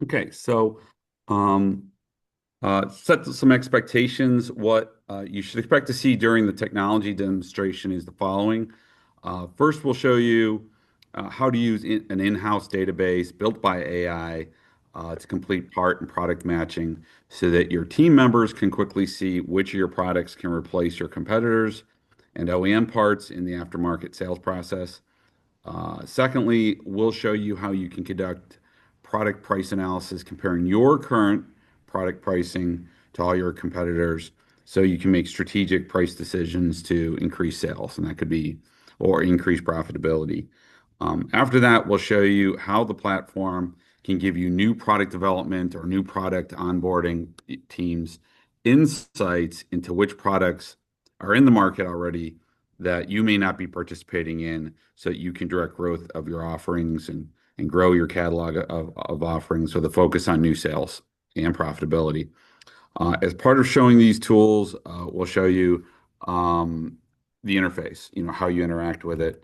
Okay, so um, set some expectations. What you should expect to see during the technology demonstration is the following. First, we'll show you how to use an in-house database built by AI to complete part and product matching so that your team members can quickly see which of your products can replace your competitors and OEM parts in the aftermarket sales process. Secondly, we'll show you how you can conduct product price analysis comparing your current product pricing to all your competitors so you can make strategic price decisions to increase sales, and that could be or increase profitability. After that, we'll show you how the platform can give you new product development or new product onboarding teams insights into which products are in the market already that you may not be participating in so that you can direct growth of your offerings and grow your catalog of offerings with a focus on new sales and profitability. As part of showing these tools, we'll show you the interface, how you interact with it.